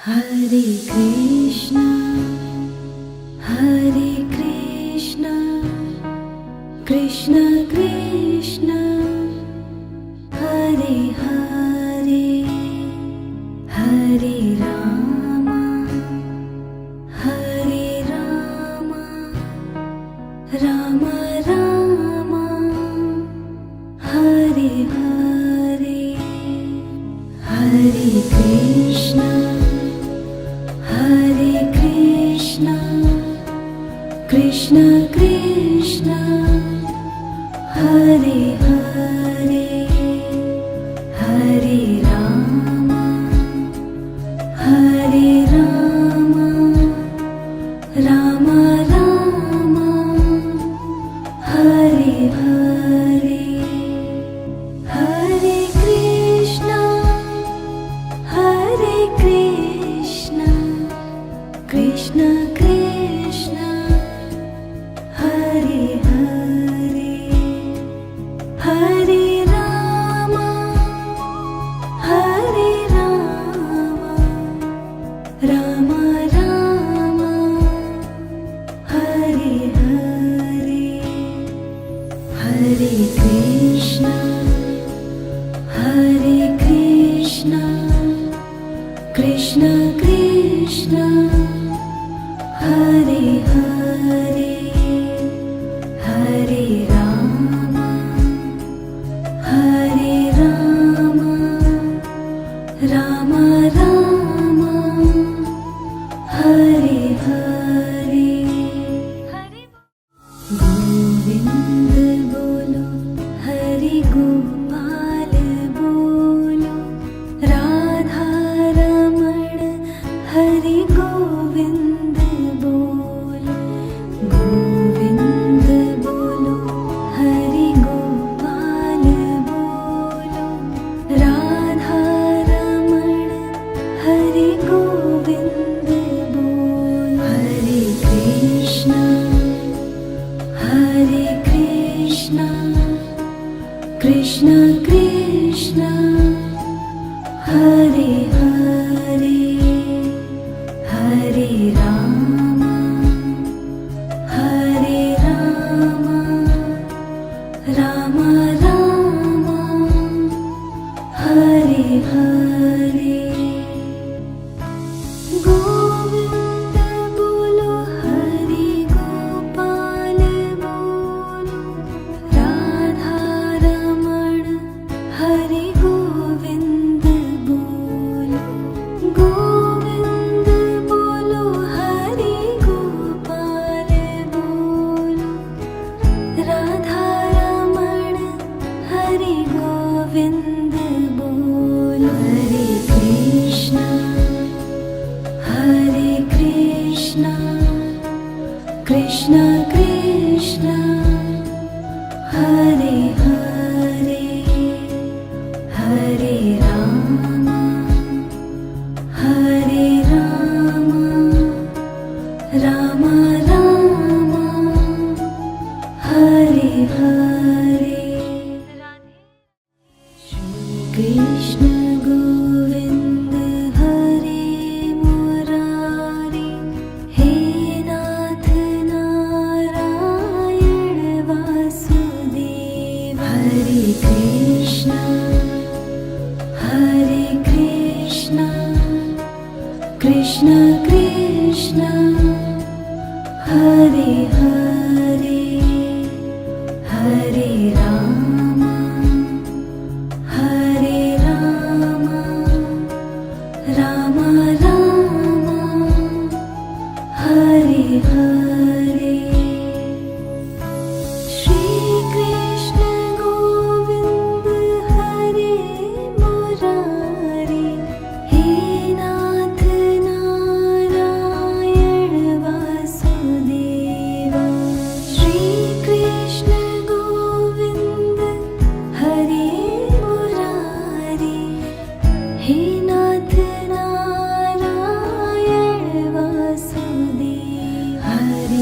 Hare Krishna, Hare Krishna, Krishna Krishna, Hare Hare, Hare Rama, Hare Rama, Rama Rama, Hare Hare, Hare Krishna, Hare Krishna, Krishna Krishna, Hare Hare, Hare Rama, Hare Rama, Rama Rama, Hare Hare, Hare Krishna, Hare Krishna, Krishna Krishna, Hare Hare, Hare Rama, Hare Rama, Rama Rama, Hare Hare, Hare Krishna, Hare Krishna, Krishna Krishna, Hare Hare, Hare Rama, Hare Rama, Rama Rama, Hare Hare, Govind bolo, Hari Gopal bolo, Radha Raman, Hari Govind bolo, Govind bolo, Hari Gopal bolo, Radha Raman, Hari Govind bolo, Hare Krishna, Hare Krishna, Krishna Krishna, Hare Hare, Hare Rama, Hare Rama, Rama Rama, Hare Hare, Govind bolo, Hari Gopal bolo, Radha Raman, Hari Govind bolo, Govind bolo, Hari Gopal bolo, Radha Raman, Hari Govind bolo, Hare Krishna, Hare Krishna, Krishna Krishna, Hare Hare, Hare Rama, Hare Rama, Rama Rama, Hare Hare, Krishna Govind Hare Murari, He Nath Narayan Vasudeva, Hare Krishna, Hare Krishna, Krishna Krishna, Hare Hare, Hare Rama, Hare Rama, Rama Rama, Hare Hare, Shri Krishna Govind Hare Murari, He Nath Narayan Vasudeva, Shri Krishna Govind Hare Murari, He Nath Narayan Vasudeva, Hare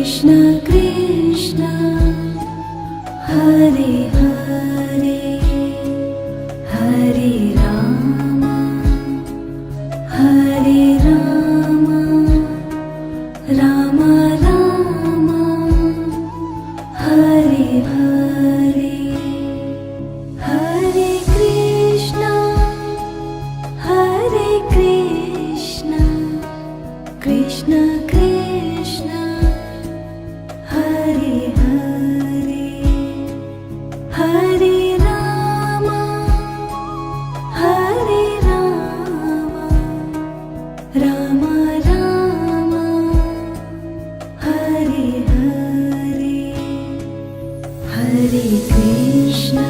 Krishna Krishna Hare Hare Hare Rama Hare Rama Rama Rama Hare Hare Hare Krishna Krishna Krishna Hare Hare Hare Rama Hare Rama Rama Rama Hare Hare Hare Krishna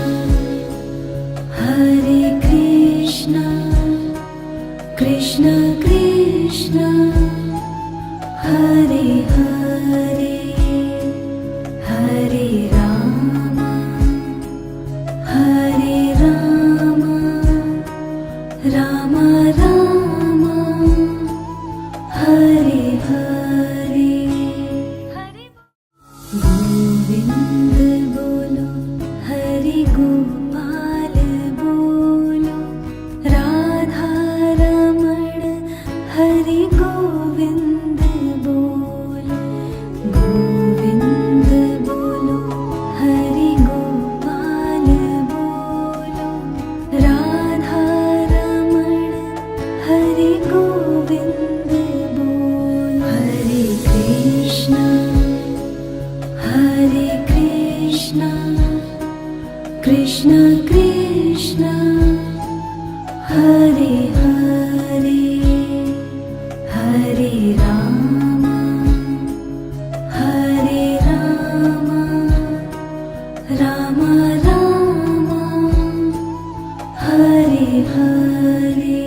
Krishna Krishna Hare Hare Hare Rama Hare Rama Rama Rama Hare Hare Govind bolo Hari Gopal bolo Radha Raman Hari Govind bolo Govind bolo Hari Gopal bolo Radha Raman Hari Govind bolo Hare Krishna Krishna Krishna Hare Hare Hare Rama Hare Rama Rama Rama Hare Hare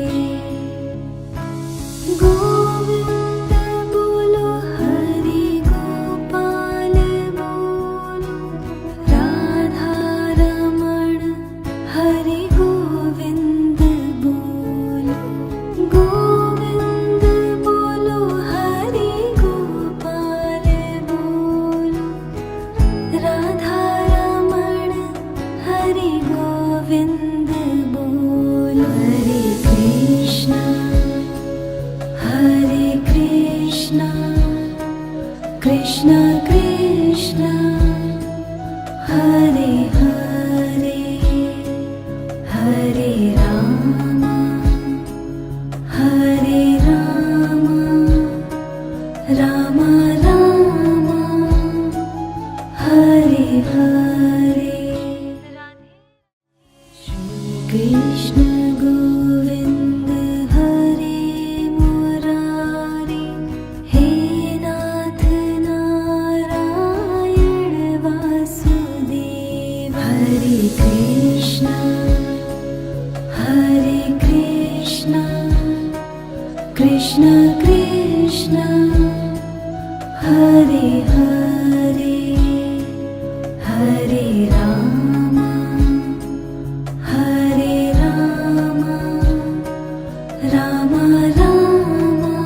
Govind bolo Hari Gopal bolo Radha Raman Hari Govind bolo Govind bolo Hari Gopal bolo Radha Raman Hari Govind bolo Hare Krishna Krishna Krishna Hare Hare Hare Rama Hare Rama Rama Rama Hare Hare Krishna Govind Hare Murari He Nath Narayan Vasudev Hare Krishna Krishna Krishna Hare Hare Hare Rama Hare Rama Rama Rama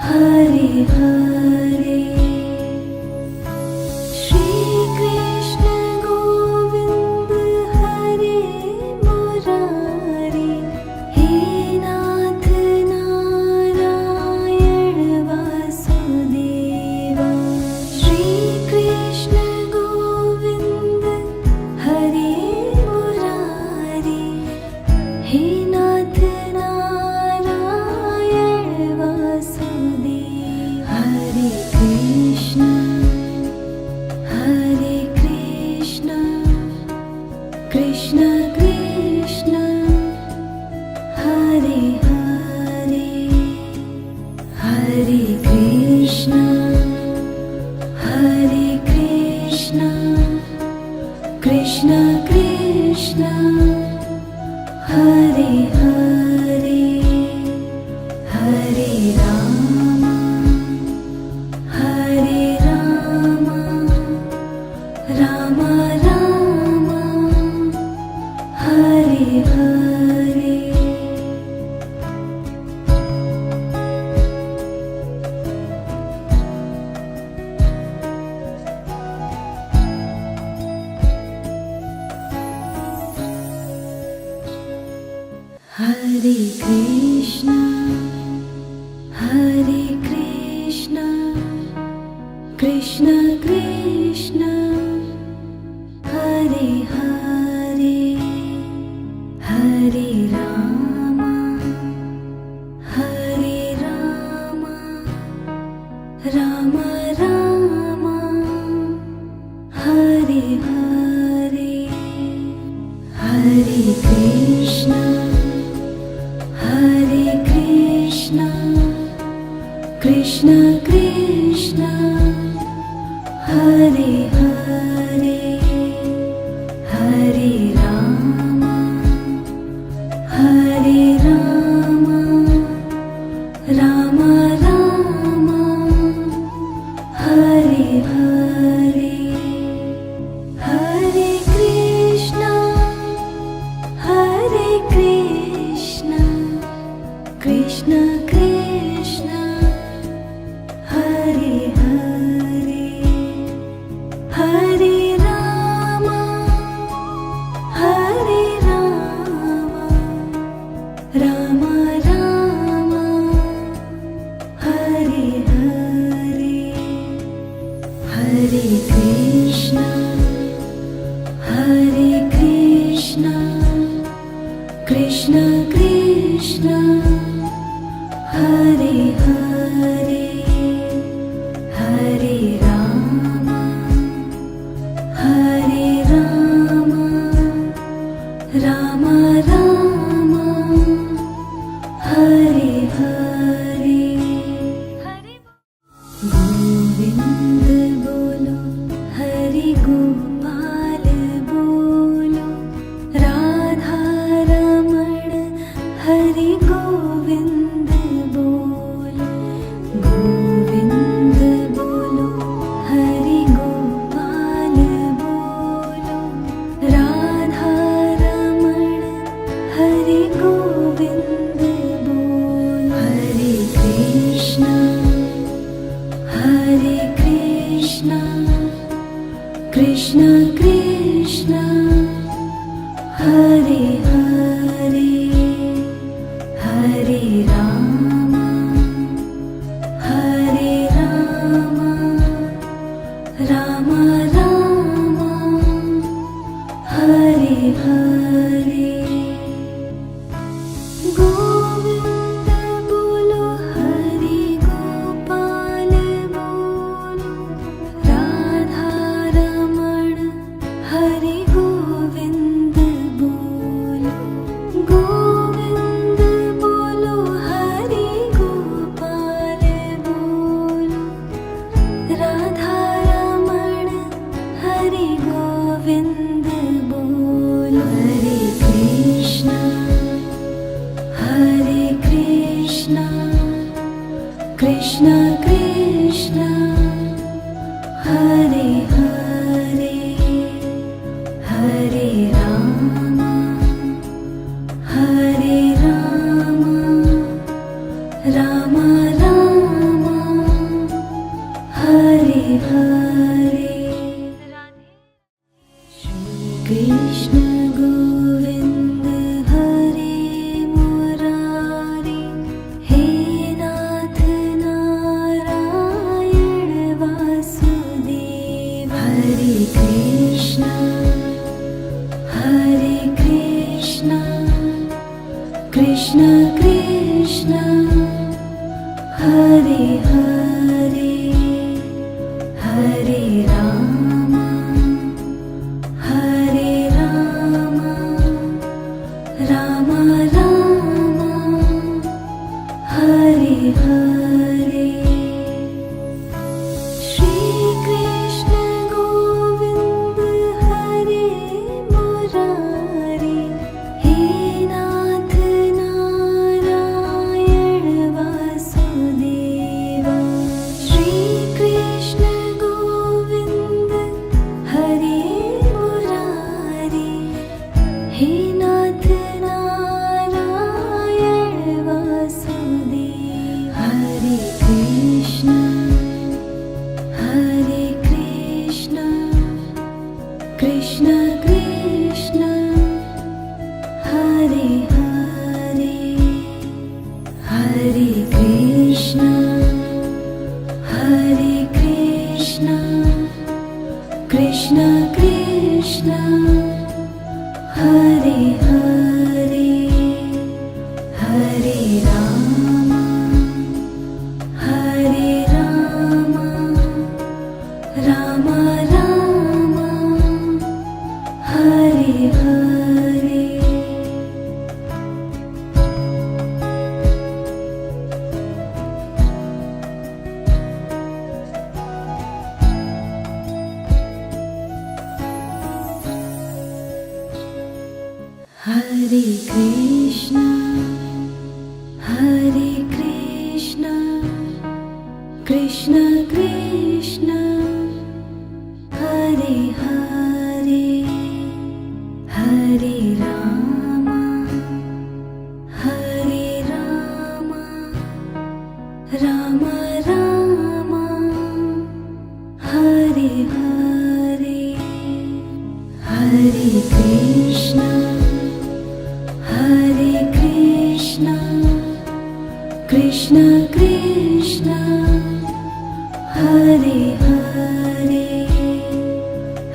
Hare Hare Shri Krishna Govind Hare Murari He Nath Narayan Vasudeva Shri Krishna Govind Hare Murari He Nath Narayan Vasudeva Hare Krishna Krishna Krishna Hare Hare Hare Krishna Krishna Krishna Hare Hare Hare Rama Hare Rama Rama Rama Hare Hare Hare Krishna, Krishna Krishna, Hare Hare, Hare Rama, Hare Rama, Rama Rama, Hare Hare, Hare Krishna, Hare Krishna, Krishna Krishna, Hare Hare, Hare Rama, Hare Rama, Rama Rama, Hare Hare, Hare Krishna, Hare Krishna, Krishna Krishna, Hare Hare, Hare Rama, Hare Rama, Rama Rama, Hare Hare, Hare Krishna, Hare Krishna, Krishna Krishna, Hare Hare, Hare Rama, Hare Rama, Rama Rama, Hare Hare, Govind bolo, Hari Gopal bolo, Radha Raman, Hari Govind bolo, Govind bolo, Hari Gopal bolo, Radha Raman, Hari Govind bolo, Hare Krishna, Hare Krishna, Krishna Krishna, Hare Hare, Hare Rama, Hare Rama, Rama Rama, Hare Hare, Govind bolo, Hari Gopal bolo, Radha Raman, Hari Govind bolo, Govind bolo, Hari Gopal bolo, Radha Raman, Hari Govind bolo, Hare Krishna, Hare Krishna, Krishna Krishna, Hare Hare, Hare Rama, Hare Rama, Rama Rama, Hare Hare, Krishna Govind Hare Murari, He Nath Narayan Vasudeva, Hare Krishna, Hare Krishna, Krishna Krishna, Hare Hare, Hare Rama, Hare Rama, Rama Rama, Hare Hare, Shri Krishna Govind Hare Murari, He Nath Narayan Vasudeva, Shri Krishna Govind Krishna, Hare Krishna, Krishna Krishna, Hare Hare, Hare Rama, Hare Rama, Rama Rama, Hare Hare, Hare Krishna, Hare Krishna, Krishna Krishna, Hare Hare,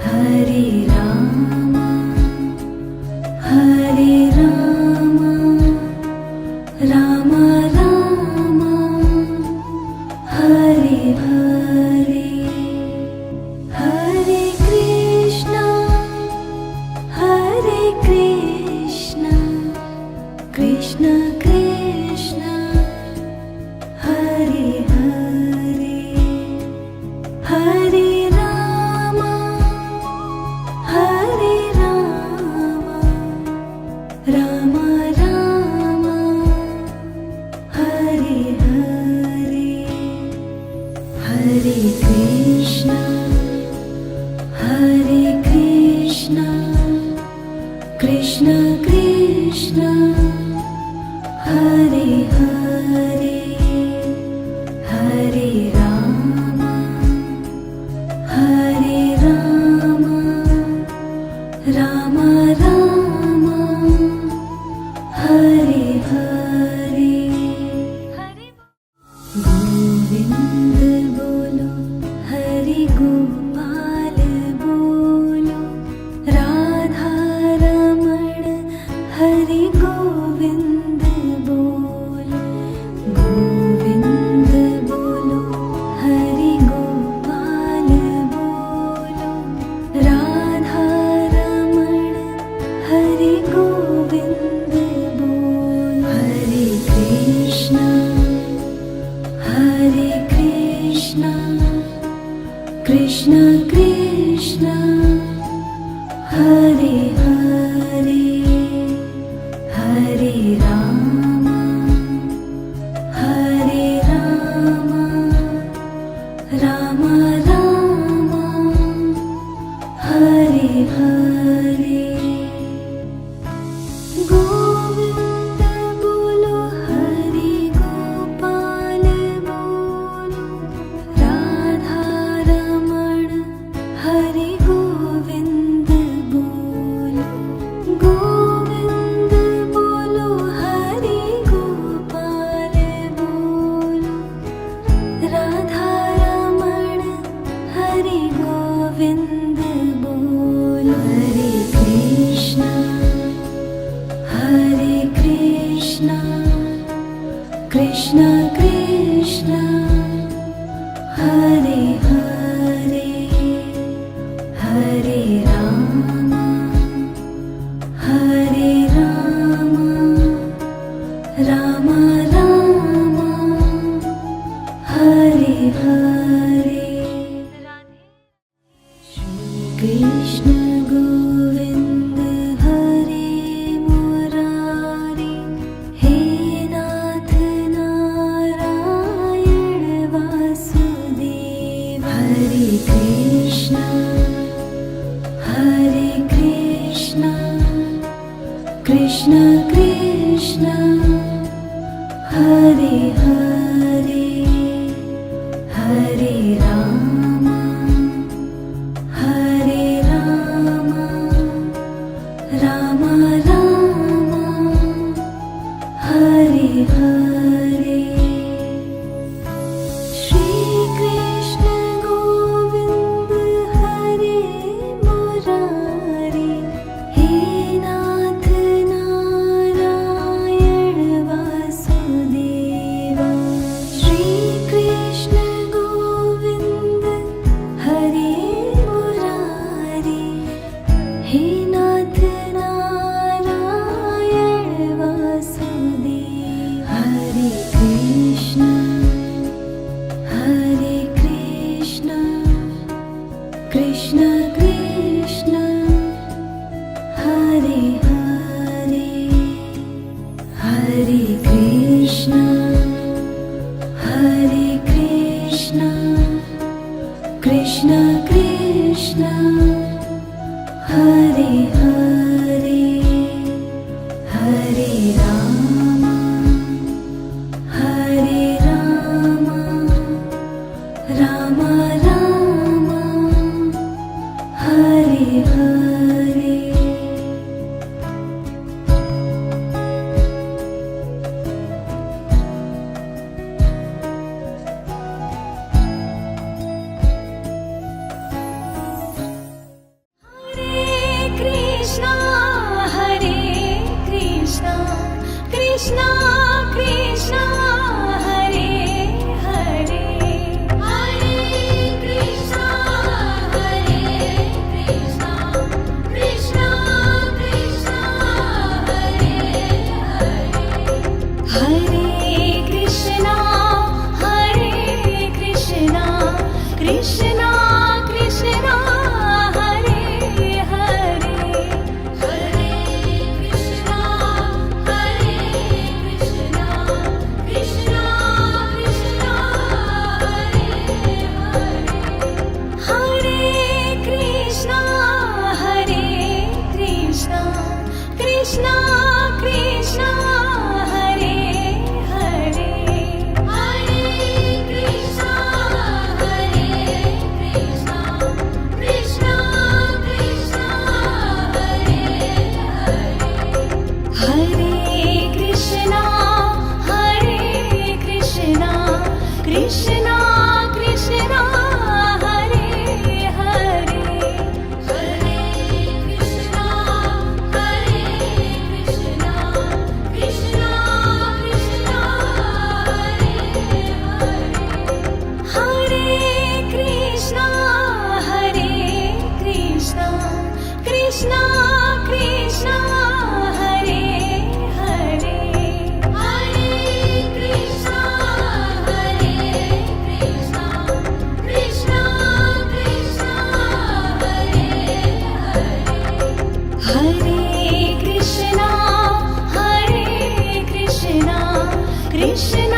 Hare Rama, Hare Rama, Rama Rama, Hare Hare, Hare Krishna, Hare Krishna, Krishna Krishna, Hare Hare, Hare Rama, Hare Rama, Rama Rama, Hare Hare, Hare Krishna, Hare Krishna, Krishna Krishna, Hare Hare, Hare Rama, Hare Rama, Rama Rama, Hare Hare, Govind bolo, Hari Gopal bolo, Radha Raman, Hari Govind bolo, Govind bolo, Hari Gopal bolo, Radha Raman, Hari Govind bolo, Hare Krishna, Hare Krishna, Krishna Krishna, Hare Hare, Hare Rama, Hare Rama, Rama Rama, Hare Hare, Govind bolo, Hari Gopal bolo, Radha Raman, Hari Govind bolo, Govind bolo, Hari Gopal bolo, Radha Raman, Hari Govind bolo, Hare Krishna, Hare Krishna, Krishna Krishna, Hare Hare, Hare Rama, Hare Rama, Rama Rama, Hare Hare, Krishna Govind Hare Murari, He Nath Narayan Vasudev, Hare Krishna, Hare Krishna, Krishna Krishna, Hare Hare, Hare Rama, Hare Rama, Rama Rama, Hare Hare, Shri Krishna Govind Krishna Krishna Hare Hare Hare Rama Hare Rama Rama Rama Hare Hare Krishna Hare Krishna Krishna Krishna Hare Hare Hare Krishna Hare Krishna Krishna Krishna Hare Hare Hare Krishna Hare Krishna Krishna Krishna Hare Hare Hare Krishna Hare Krishna Krishna Krishna Hare Krishna Hare Krishna Krishna Krishna Hare Hare Hare Krishna Hare Krishna Krishna Krishna Hare Krishna Hare Krishna Krishna Krishna Hare Hare Hare Krishna Hare Krishna Krishna Krishna Hare Krishna Hare Krishna Krishna Krishna Hare Hare Hare Krishna Hare Krishna Krishna Krishna Hare Krishna Hare Krishna Krishna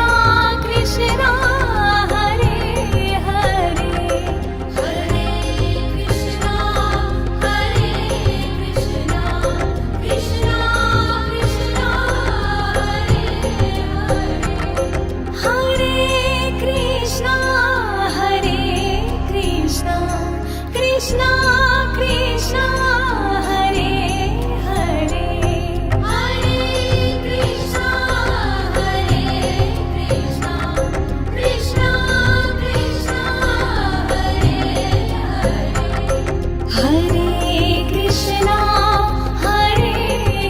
Krishna Hare Hare Hare Krishna Hare Krishna Krishna Krishna Hare Krishna Hare Krishna Krishna Krishna Hare Hare Hare Krishna Hare Krishna Krishna Krishna Hare Krishna Hare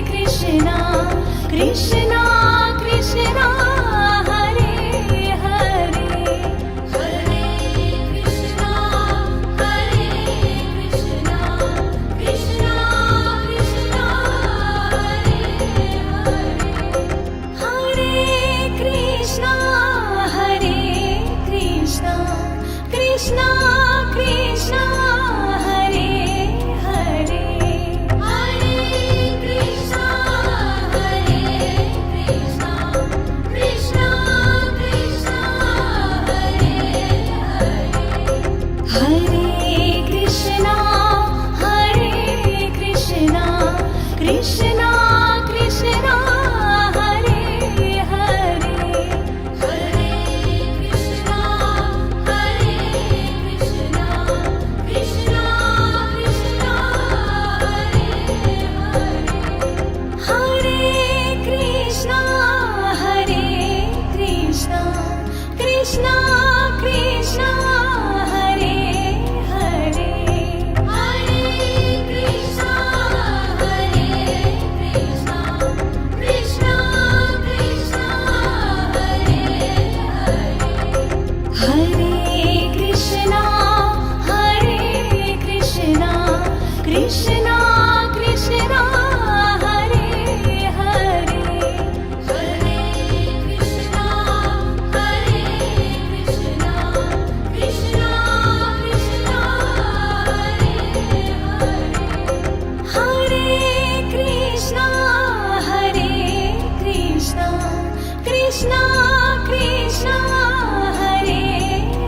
Krishna Krishna Krishna Hare Hare Hare Krishna Hare Krishna Krishna Krishna Hare Krishna Hare Krishna Krishna Krishna Hare Hare Hare Krishna Hare Krishna Krishna Krishna Hare Krishna Hare Krishna Krishna Krishna Hare Hare Hare Krishna Hare Krishna Krishna Krishna Hare Krishna Hare Krishna Krishna Krishna Hare Hare Hare Krishna Hare Krishna Krishna Krishna Hare Krishna Hare Krishna Krishna Krishna Hare Hare Hare Krishna Hare Krishna Krishna Krishna Hare Krishna Hare Krishna Krishna Krishna Hare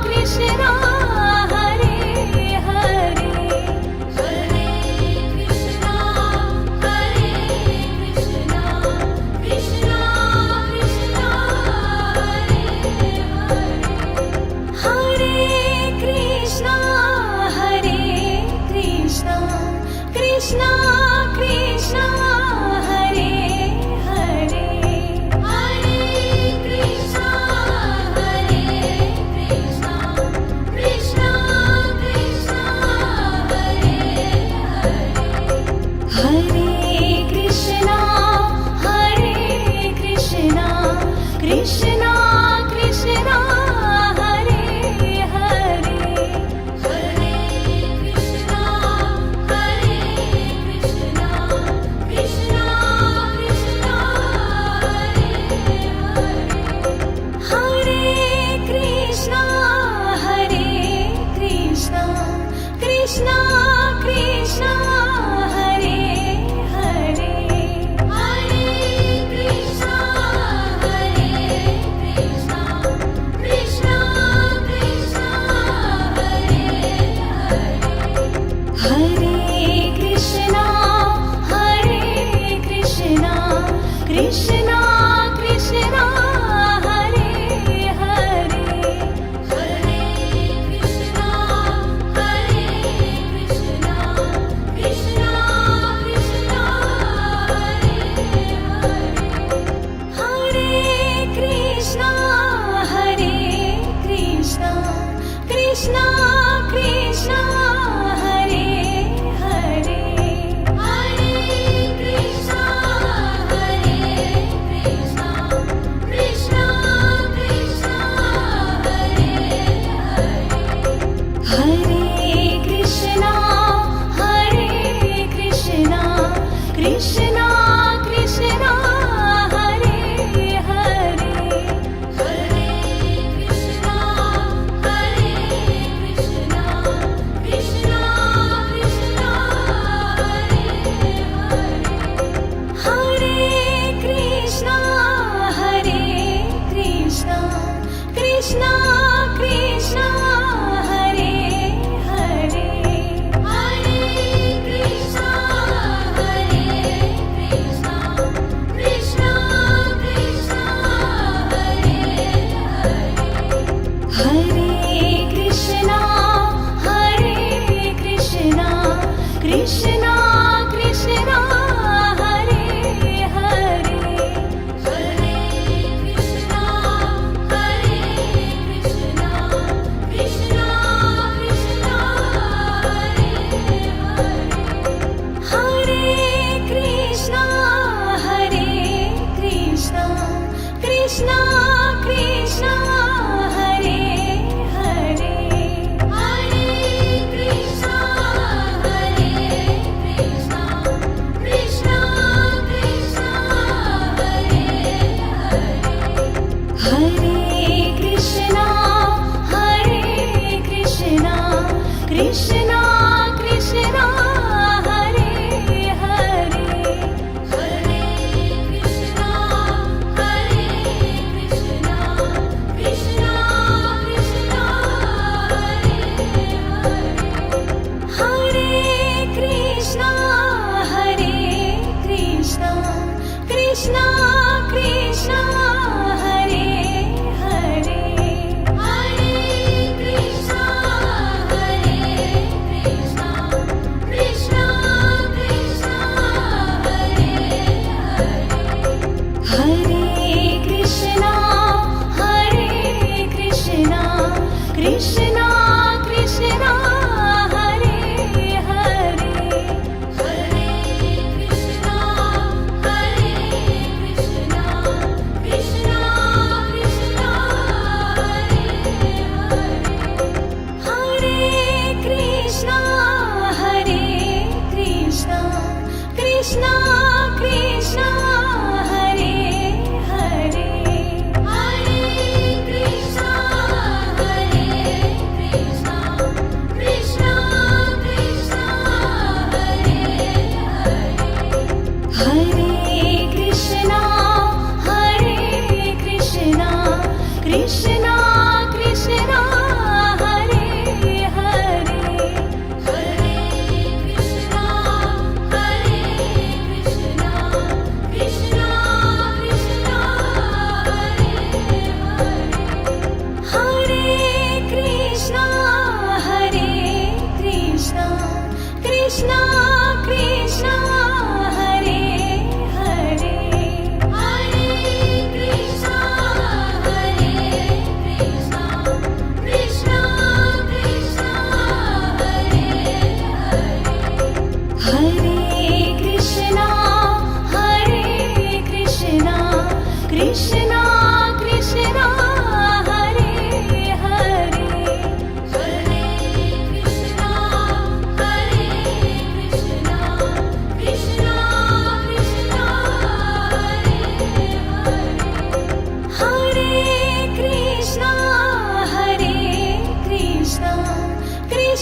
Krishna Hare Hare Hare Krishna Krishna Krishna Hare Krishna Krishna Krishna Krishna Hare Hare Hare Krishna Krishna Krishna Krishna Hare Hare Hare Krishna Krishna Krishna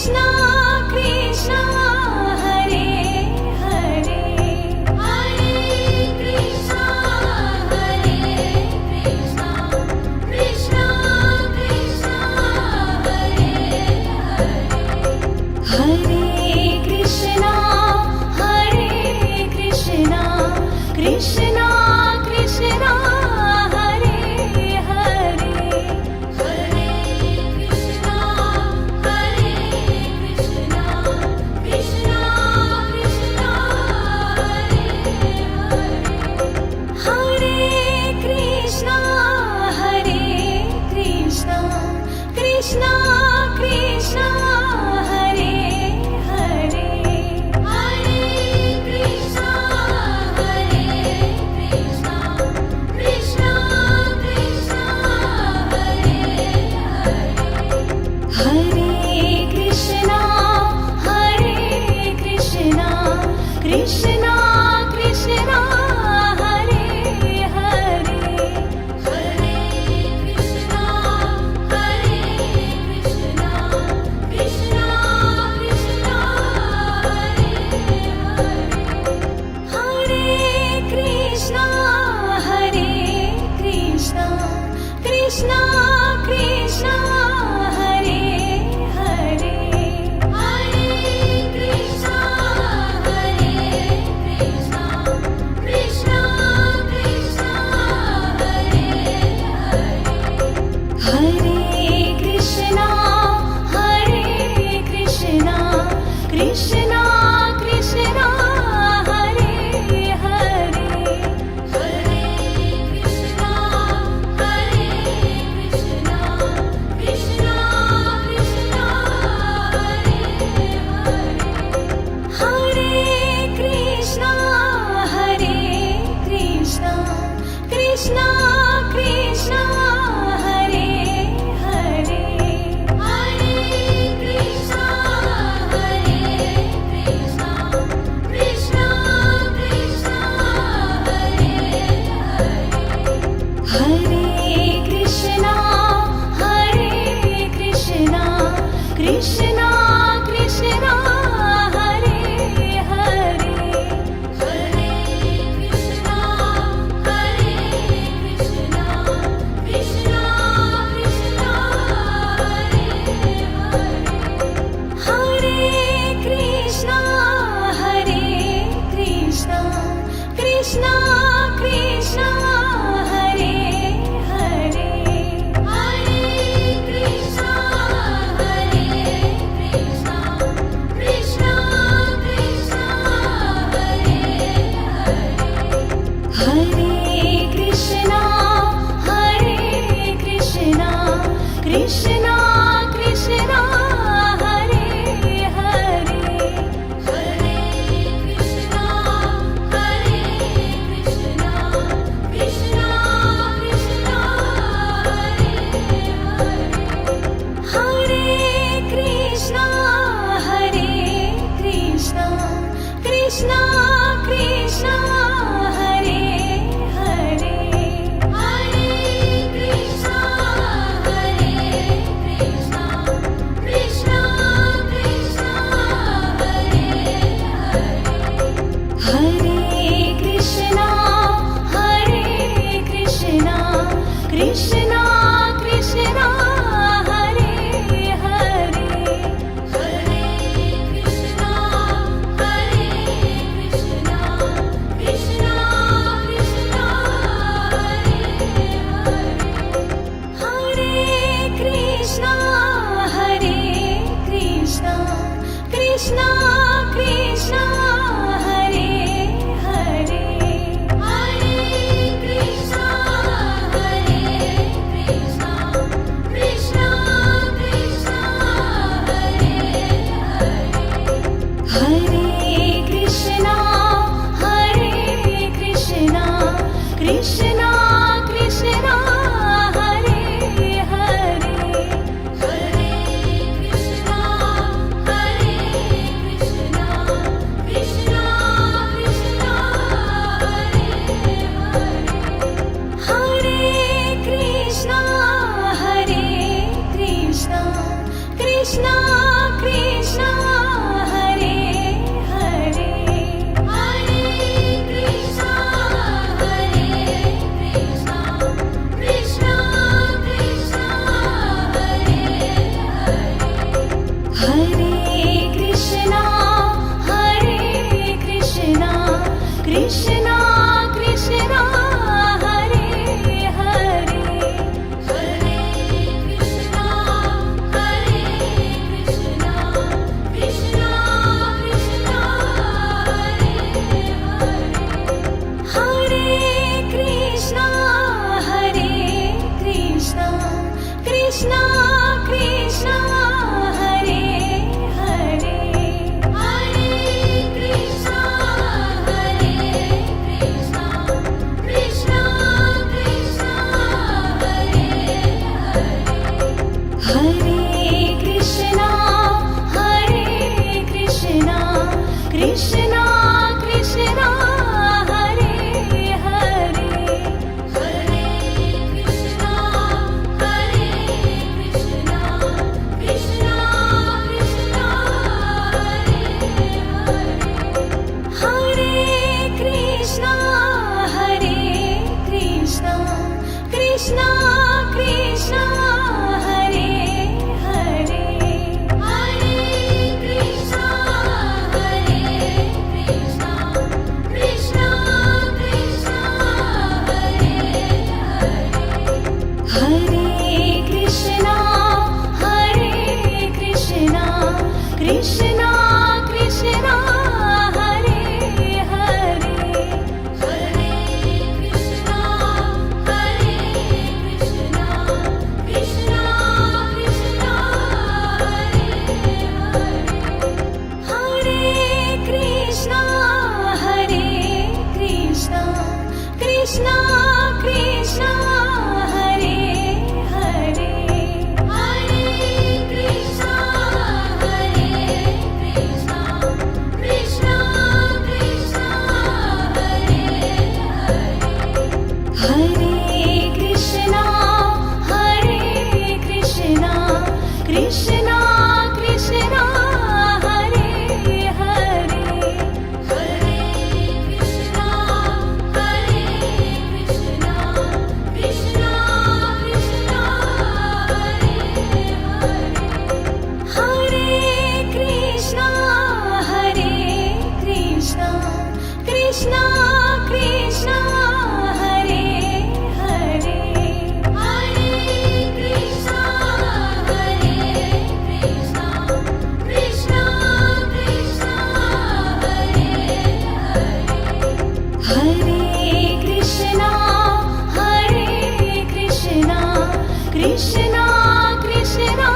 Krishna Krishna Hare Hare Hare Krishna Hare Krishna Krishna Krishna Hare Hare Hare Krishna Hare Krishna Krishna Krishna Hare Hare Hare Krishna Hare Krishna Krishna Krishna Hare Krishna Hare Krishna Krishna Krishna Hare Hare Hare Krishna Hare Krishna Krishna Krishna Hare Krishna Hare Krishna Krishna Krishna Hare Hare Hare Krishna Hare Krishna Krishna Krishna Hare Krishna Hare Krishna Krishna Krishna Hare Hare Hare Krishna Hare Krishna Krishna Krishna Hare Krishna Hare Krishna Krishna Krishna Hare Hare Hare Krishna Hare Krishna Krishna Krishna Hare Krishna Hare Krishna Krishna Krishna Hare Hare Hare Krishna Hare Krishna Krishna Krishna Hare Krishna Hare Krishna Krishna Krishna Hare Hare Hare Krishna Hare Krishna Krishna Krishna Hare Krishna Hare Krishna Krishna Krishna Hare Hare Hare Krishna Hare Krishna Krishna Krishna Hare Krishna Hare Krishna Krishna Krishna Hare Hare Hare Krishna Hare Krishna Krishna Krishna Hare Krishna Hare Krishna Krishna Krishna Hare Hare Hare Krishna Hare Krishna Krishna Krishna Hare Krishna Hare Krishna Krishna Krishna Hare Hare Hare Krishna Hare Krishna Krishna Krishna Hare Krishna Hare Krishna Krishna Krishna Hare Hare Hare Krishna Hare Krishna Krishna Krishna Hare Krishna Hare Krishna Krishna Krishna Hare Hare Hare Krishna Hare Hare Krishna Krishna Krishna Hare Hare Hare Krishna Krishna Krishna Krishna Hare Krishna Krishna Krishna Krishna Hare Hare Hare Krishna Krishna Krishna Krishna Hare Hare Hare Krishna Krishna Krishna Krishna Hare Hare Hare Krishna Krishna Krishna Krishna Hare Krishna Krishna Krishna Hare Hare Hare Krishna Krishna Krishna Krishna Hare Hare Hare Krishna Krishna Krishna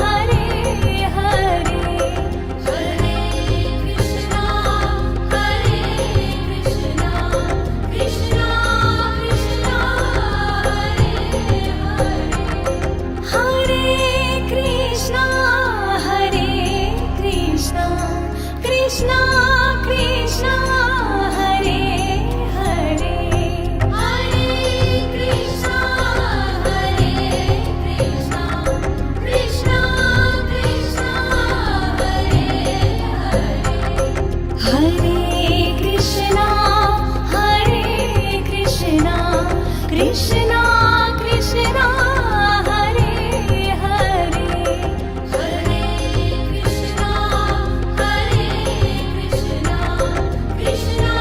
Hare Hare Hare Krishna Krishna Krishna Krishna Hare Krishna Krishna Krishna Hare Hare Hare Krishna Krishna Krishna Krishna Hare Hare Krishna Krishna Krishna Hare Hare Hare Krishna Krishna Krishna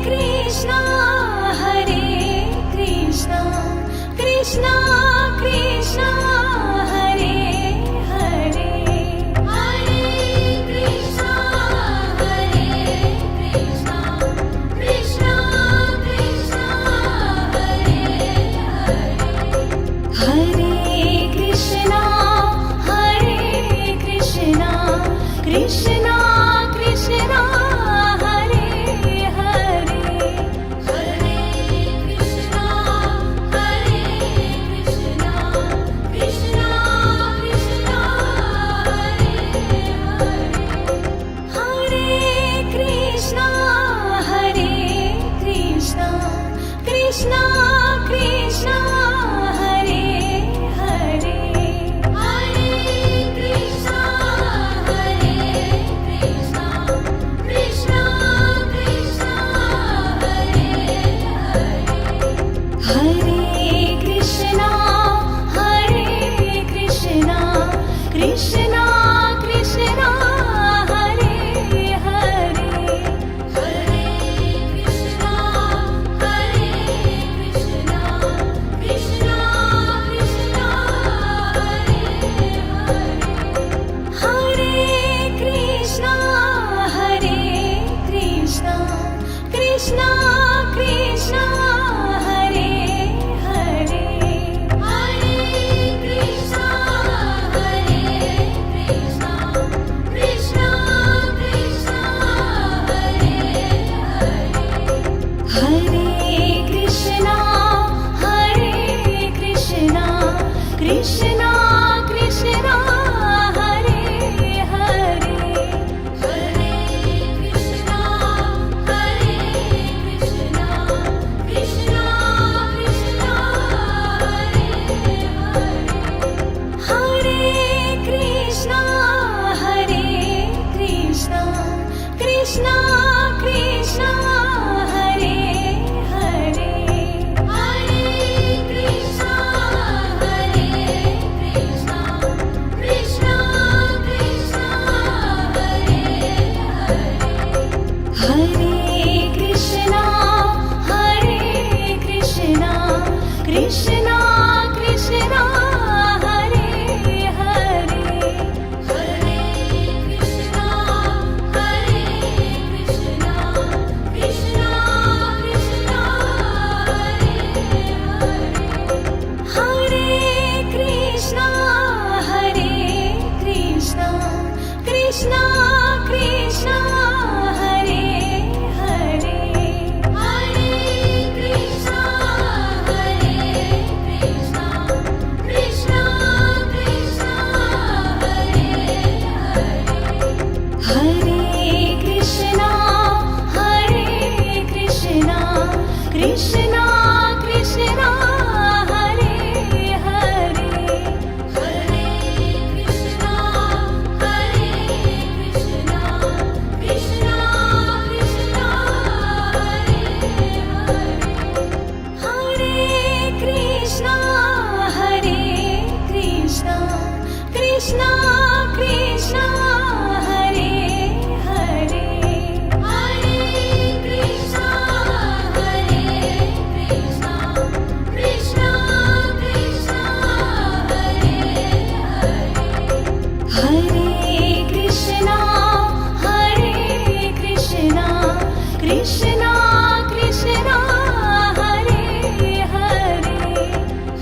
Krishna Hare Krishna Krishna Krishna Hare Hare Hare Krishna Krishna Krishna Krishna Hare Hare Krishna Krishna Krishna Krishna Hare Hare Hare Krishna Krishna Krishna Krishna Hare Krishna Krishna Krishna Hare Hare Hare Krishna Krishna Krishna Krishna Hare Hare Krishna Krishna Krishna Krishna Hare Hare Hare Krishna Krishna Krishna Krishna Hare Krishna Krishna Krishna Hare Hare Hare Krishna Krishna Krishna Krishna Hare Hare Krishna Krishna Krishna Hare Hare Hare Krishna Krishna Krishna Hare Hare Hare Krishna Hare Krishna Krishna Krishna Hare Hare Krishna Hare Krishna Krishna Krishna Hare Hare Hare Krishna Hare Krishna Krishna Krishna Hare Krishna Hare Krishna Krishna Krishna Hare Hare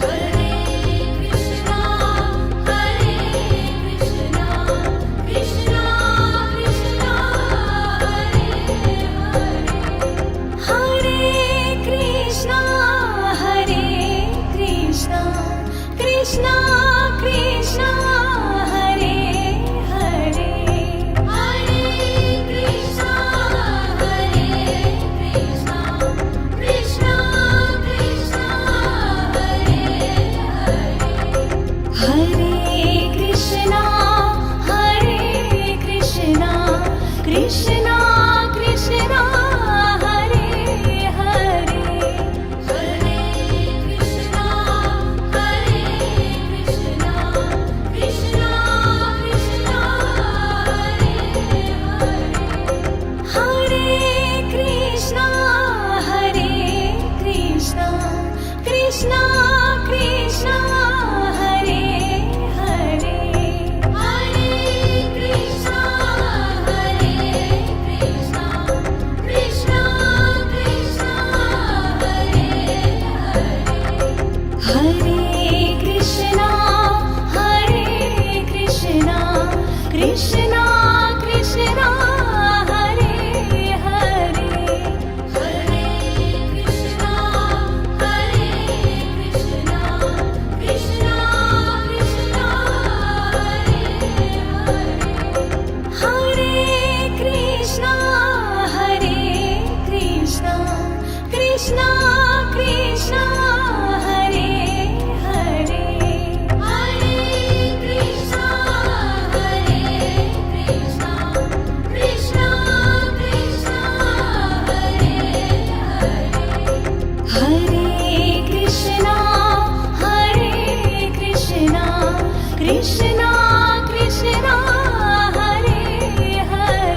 Hare Krishna Hare Krishna Krishna Krishna Hare Krishna Hare Krishna Krishna Krishna Hare Hare Hare Krishna Hare Krishna Krishna Krishna Hare Krishna Hare Krishna Krishna Krishna Hare Hare Hare Krishna Hare Krishna Krishna Krishna Hare Krishna Hare Krishna Krishna Krishna Hare Hare Hare Krishna Hare Krishna Krishna Krishna Hare Krishna Hare Krishna Krishna Krishna Hare Hare Hare Krishna Hare Krishna Krishna Krishna Hare Krishna Hare Krishna Krishna Krishna Hare Hare Hare Krishna Hare Krishna Krishna Krishna Hare Krishna Hare Krishna Krishna Krishna Hare Hare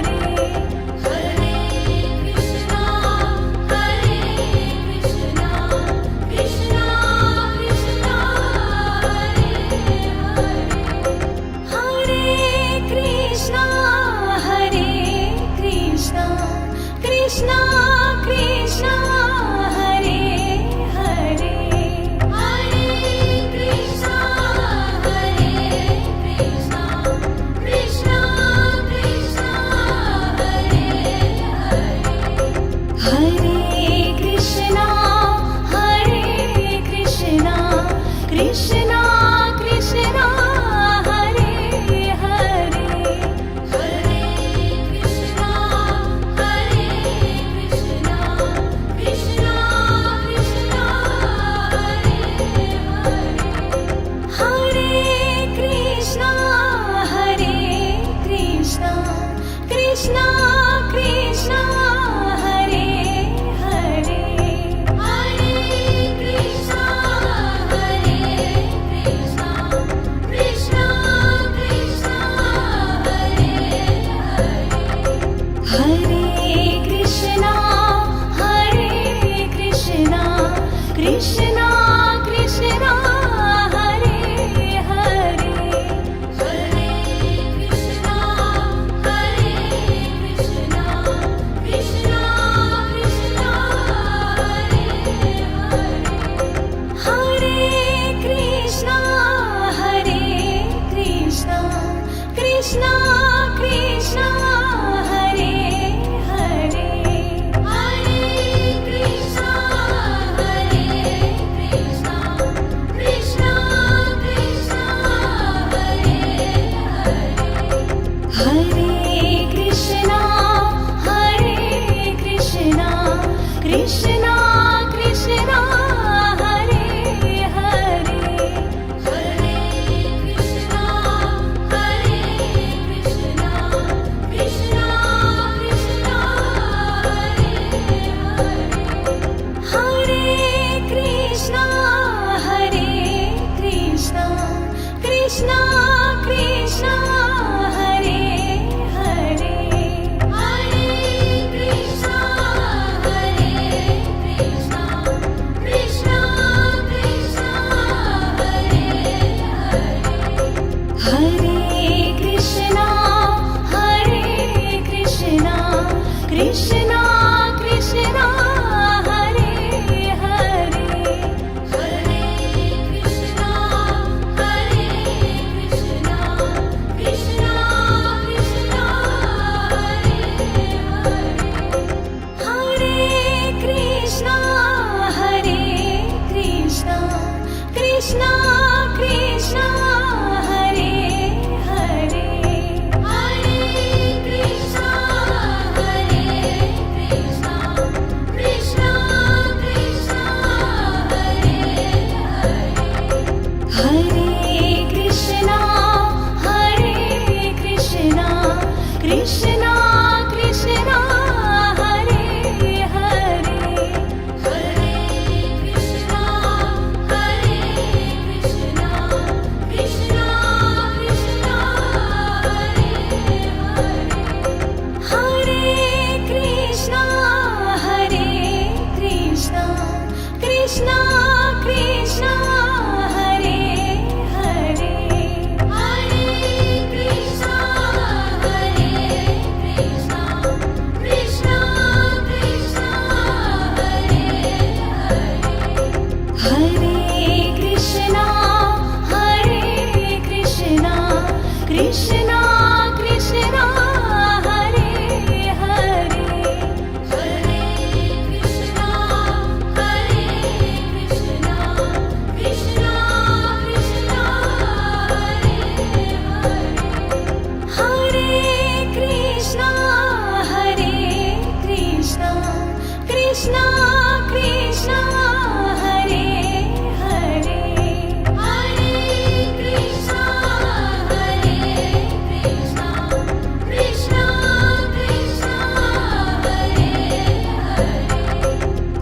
Hare Krishna Hare Krishna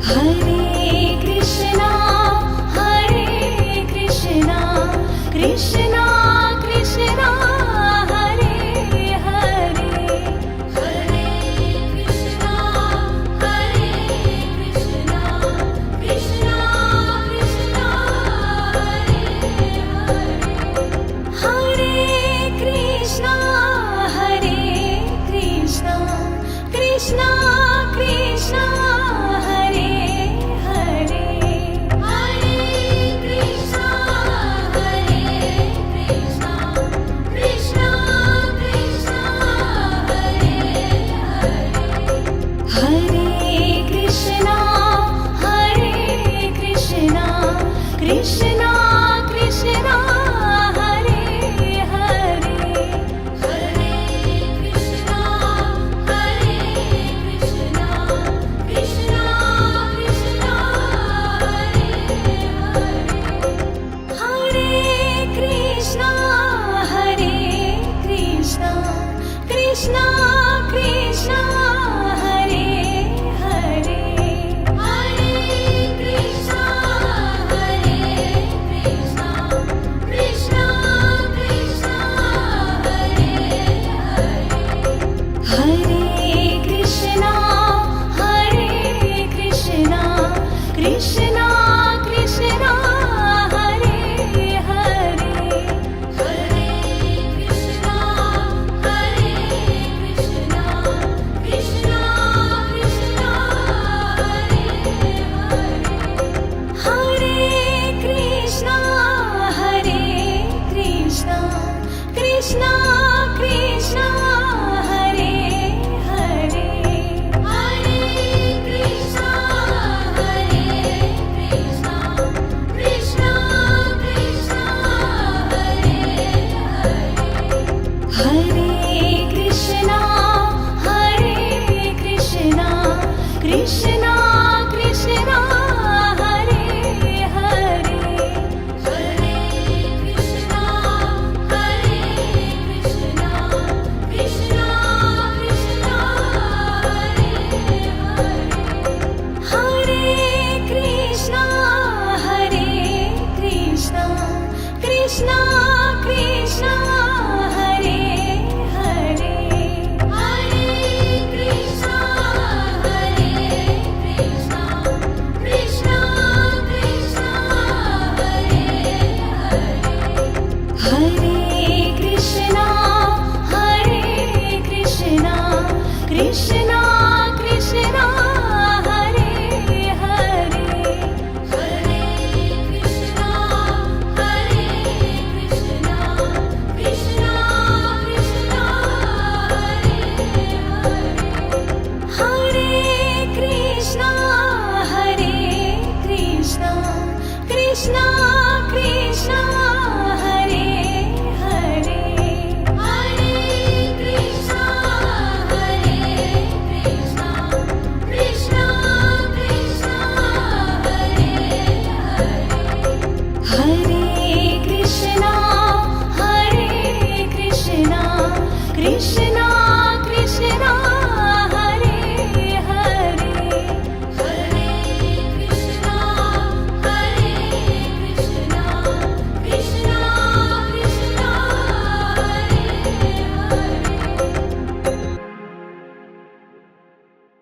Hare